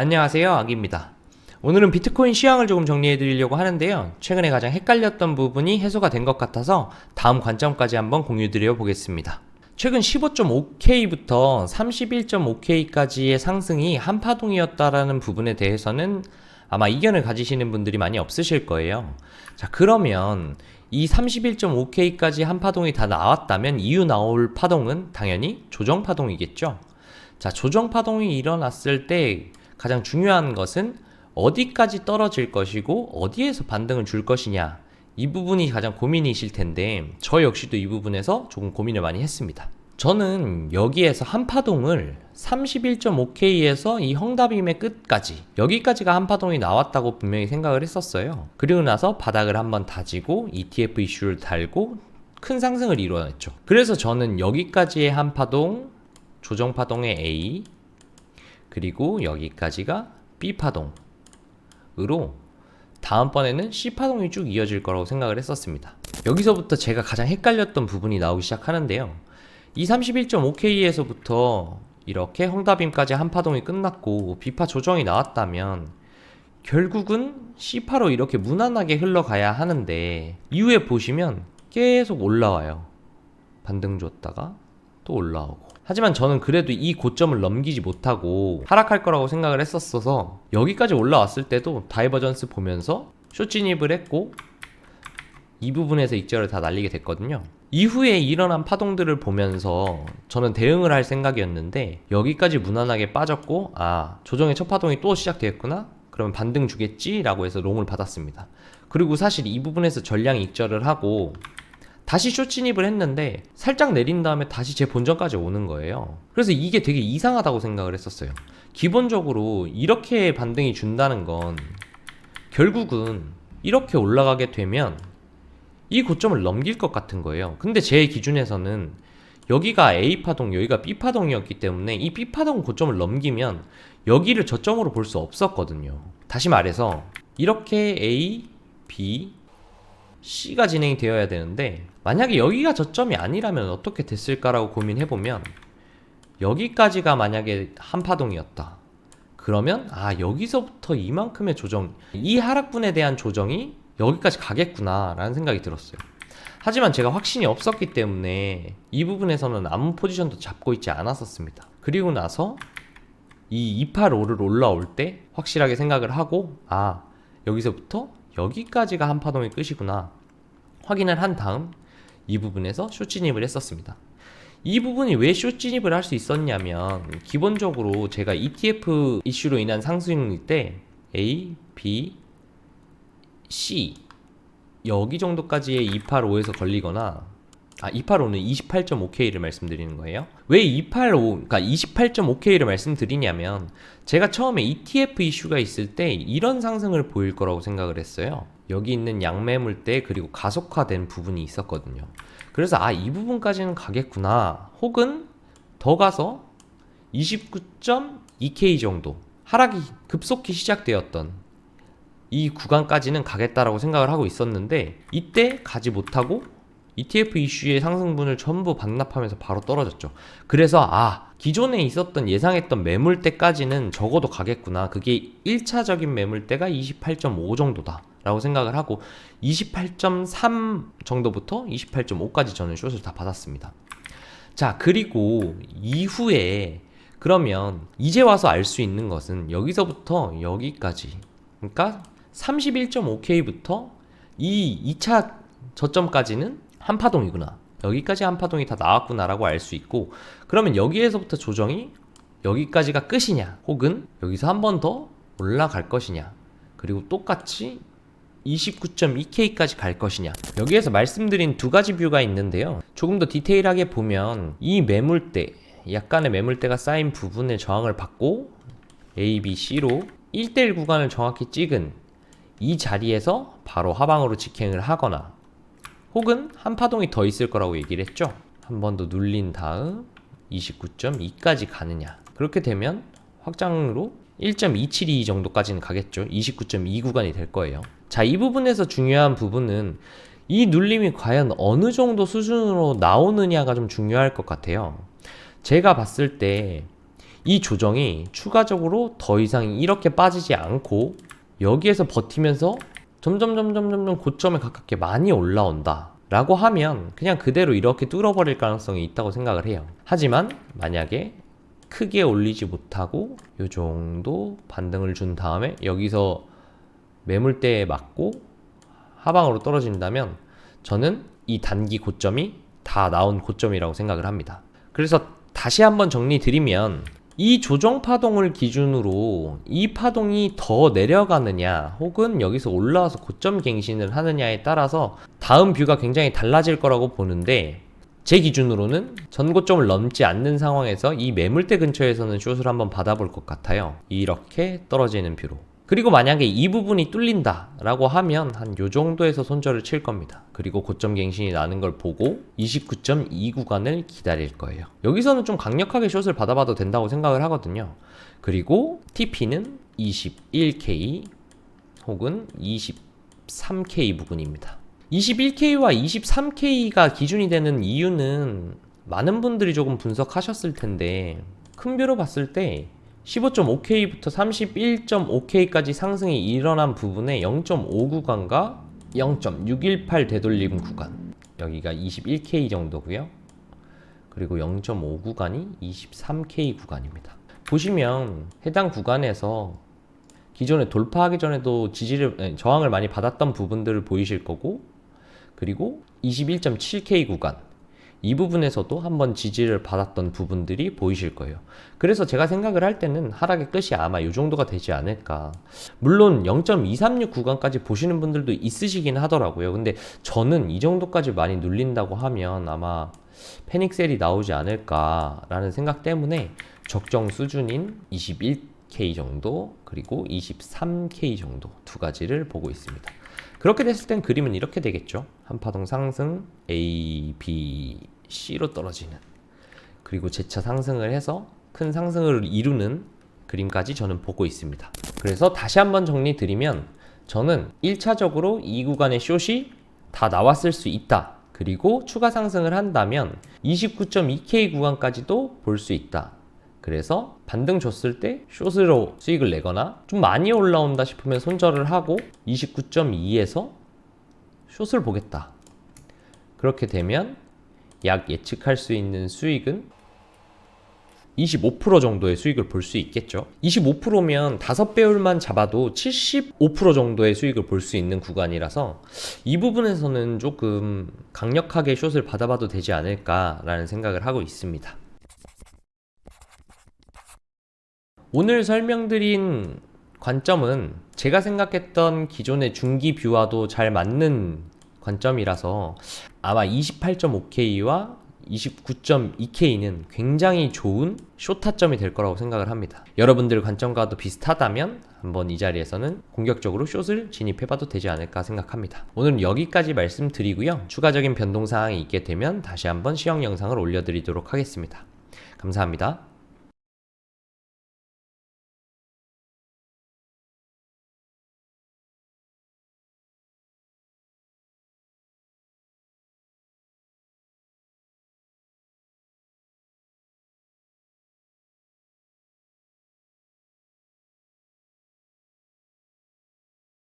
안녕하세요, 아기입니다. 오늘은 비트코인 시황을 조금 정리해 드리려고 하는데요. 최근에 가장 헷갈렸던 부분이 해소가 된 것 같아서 다음 관점까지 한번 공유 드려 보겠습니다. 최근 15.5K부터 31.5K까지의 상승이 한파동이었다라는 부분에 대해서는 아마 이견을 가지시는 분들이 많이 없으실 거예요. 자, 그러면 이 31.5K까지 한파동이 다 나왔다면 이후 나올 파동은 당연히 조정파동이겠죠. 자, 조정파동이 일어났을 때 가장 중요한 것은 어디까지 떨어질 것이고 어디에서 반등을 줄 것이냐, 이 부분이 가장 고민이실 텐데 저 역시도 이 부분에서 조금 고민을 많이 했습니다. 저는 여기에서 한파동을 31.5K에서 이 헝다빔의 끝까지, 여기까지가 한파동이 나왔다고 분명히 생각을 했었어요. 그리고 나서 바닥을 한번 다지고 ETF 이슈를 달고 큰 상승을 이루어냈죠. 그래서 저는 여기까지의 한파동, 조정파동의 A, 그리고 여기까지가 B파동으로 다음번에는 C파동이 쭉 이어질 거라고 생각을 했었습니다. 여기서부터 제가 가장 헷갈렸던 부분이 나오기 시작하는데요. 이 31.5K에서부터 이렇게 헝다빔까지 한파동이 끝났고 B파 조정이 나왔다면 결국은 C파로 이렇게 무난하게 흘러가야 하는데 이후에 보시면 계속 올라와요. 반등 줬다가 또 올라오고. 하지만 저는 그래도 이 고점을 넘기지 못하고 하락할 거라고 생각을 했었어서 여기까지 올라왔을 때도 다이버전스 보면서 숏 진입을 했고 이 부분에서 익절을 다 날리게 됐거든요. 이후에 일어난 파동들을 보면서 저는 대응을 할 생각이었는데 여기까지 무난하게 빠졌고, 아, 조정의 첫 파동이 또 시작되었구나? 그러면 반등 주겠지? 라고 해서 롱을 받았습니다. 그리고 사실 이 부분에서 전량 익절을 하고 다시 숏 진입을 했는데 살짝 내린 다음에 다시 제 본전까지 오는 거예요. 그래서 이게 되게 이상하다고 생각을 했었어요. 기본적으로 이렇게 반등이 준다는 건 결국은 이렇게 올라가게 되면 이 고점을 넘길 것 같은 거예요. 근데 제 기준에서는 여기가 A파동, 여기가 B파동이었기 때문에 이 B파동 고점을 넘기면 여기를 저점으로 볼 수 없었거든요. 다시 말해서 이렇게 A, B, C가 진행이 되어야 되는데 만약에 여기가 저점이 아니라면 어떻게 됐을까라고 고민해보면 여기까지가 만약에 한파동이었다. 그러면 여기서부터 이만큼의 조정, 이 하락분에 대한 조정이 여기까지 가겠구나 라는 생각이 들었어요. 하지만 제가 확신이 없었기 때문에 이 부분에서는 아무 포지션도 잡고 있지 않았었습니다. 그리고 나서 이 285를 올라올 때 확실하게 생각을 하고 여기서부터 여기까지가 한파동의 끝이구나 확인을 한 다음 이 부분에서 숏 진입을 했었습니다. 이 부분이 왜 숏 진입을 할 수 있었냐면 기본적으로 제가 ETF 이슈로 인한 상승일 때 A, B, C 여기 정도까지의 285에서 걸리거나 285는 28.5K를 말씀드리는 거예요. 왜 285, 그러니까 28.5K를 말씀드리냐면 제가 처음에 ETF 이슈가 있을 때 이런 상승을 보일 거라고 생각을 했어요. 여기 있는 양매물대 그리고 가속화된 부분이 있었거든요. 그래서 이 부분까지는 가겠구나, 혹은 더 가서 29.2K 정도 하락이 급속히 시작되었던 이 구간까지는 가겠다라고 생각을 하고 있었는데 이때 가지 못하고 ETF 이슈의 상승분을 전부 반납하면서 바로 떨어졌죠. 그래서 기존에 있었던 예상했던 매물대까지는 적어도 가겠구나, 그게 1차적인 매물대가 28.5 정도다 라고 생각을 하고 28.3 정도부터 28.5까지 저는 숏을 다 받았습니다. 자, 그리고 이후에 그러면 이제 와서 알 수 있는 것은 여기서부터 여기까지, 그러니까 31.5K부터 이 2차 저점까지는 한파동이구나, 여기까지 한파동이 다 나왔구나 라고 알 수 있고, 그러면 여기에서부터 조정이 여기까지가 끝이냐, 혹은 여기서 한 번 더 올라갈 것이냐, 그리고 똑같이 29.2K까지 갈 것이냐, 여기에서 말씀드린 두 가지 뷰가 있는데요. 조금 더 디테일하게 보면 이 매물대, 약간의 매물대가 쌓인 부분의 저항을 받고 A, B, C로 1대1 구간을 정확히 찍은 이 자리에서 바로 하방으로 직행을 하거나, 혹은 한파동이 더 있을 거라고 얘기를 했죠. 한 번 더 눌린 다음 29.2까지 가느냐, 그렇게 되면 확장으로 1.272 정도까지는 가겠죠. 29.2 구간이 될 거예요. 자, 이 부분에서 중요한 부분은 이 눌림이 과연 어느 정도 수준으로 나오느냐가 좀 중요할 것 같아요. 제가 봤을 때 이 조정이 추가적으로 더 이상 이렇게 빠지지 않고 여기에서 버티면서 점점 고점에 가깝게 많이 올라온다 라고 하면 그냥 그대로 이렇게 뚫어버릴 가능성이 있다고 생각을 해요. 하지만 만약에 크게 올리지 못하고 요 정도 반등을 준 다음에 여기서 매물대에 맞고 하방으로 떨어진다면 저는 이 단기 고점이 다 나온 고점이라고 생각을 합니다. 그래서 다시 한번 정리 드리면 이 조정 파동을 기준으로 이 파동이 더 내려가느냐 혹은 여기서 올라와서 고점 갱신을 하느냐에 따라서 다음 뷰가 굉장히 달라질 거라고 보는데, 제 기준으로는 전고점을 넘지 않는 상황에서 이 매물대 근처에서는 숏을 한번 받아볼 것 같아요. 이렇게 떨어지는 뷰로. 그리고 만약에 이 부분이 뚫린다 라고 하면 한 요 정도에서 손절을 칠 겁니다. 그리고 고점 갱신이 나는 걸 보고 29.2 구간을 기다릴 거예요. 여기서는 좀 강력하게 숏을 받아봐도 된다고 생각을 하거든요. 그리고 TP는 21K 혹은 23K 부근입니다. 21K와 23K가 기준이 되는 이유는 많은 분들이 조금 분석하셨을 텐데, 큰 뷰로 봤을 때 15.5K부터 31.5K까지 상승이 일어난 부분에 0.5 구간과 0.618 되돌림 구간, 여기가 21K 정도고요. 그리고 0.5 구간이 23K 구간입니다. 보시면 해당 구간에서 기존에 돌파하기 전에도 저항을 많이 받았던 부분들을 보이실 거고, 그리고 21.7K 구간, 이 부분에서도 한번 지지를 받았던 부분들이 보이실 거예요. 그래서 제가 생각을 할 때는 하락의 끝이 아마 이 정도가 되지 않을까. 물론 0.236 구간까지 보시는 분들도 있으시긴 하더라고요. 근데 저는 이 정도까지 많이 눌린다고 하면 아마 패닉셀이 나오지 않을까라는 생각 때문에 적정 수준인 21K 정도 그리고 23K 정도 두 가지를 보고 있습니다. 그렇게 됐을 땐 그림은 이렇게 되겠죠. 한파동 상승, A, B, C로 떨어지는, 그리고 재차 상승을 해서 큰 상승을 이루는 그림까지 저는 보고 있습니다. 그래서 다시 한번 정리 드리면 저는 1차적으로 이 구간의 숏이 다 나왔을 수 있다. 그리고 추가 상승을 한다면 29.2K 구간까지도 볼 수 있다. 그래서 반등 줬을 때 숏으로 수익을 내거나 좀 많이 올라온다 싶으면 손절을 하고 29.2에서 숏을 보겠다. 그렇게 되면 약 예측할 수 있는 수익은 25% 정도의 수익을 볼 수 있겠죠. 25%면 5배율만 잡아도 75% 정도의 수익을 볼 수 있는 구간이라서 이 부분에서는 조금 강력하게 숏을 받아봐도 되지 않을까라는 생각을 하고 있습니다. 오늘 설명드린 관점은 제가 생각했던 기존의 중기 뷰와도 잘 맞는 관점이라서 아마 28.5K와 29.2K는 굉장히 좋은 숏 타점이 될 거라고 생각을 합니다. 여러분들 관점과도 비슷하다면 한번 이 자리에서는 공격적으로 숏을 진입해봐도 되지 않을까 생각합니다. 오늘은 여기까지 말씀드리고요. 추가적인 변동사항이 있게 되면 다시 한번 시험 영상을 올려드리도록 하겠습니다. 감사합니다.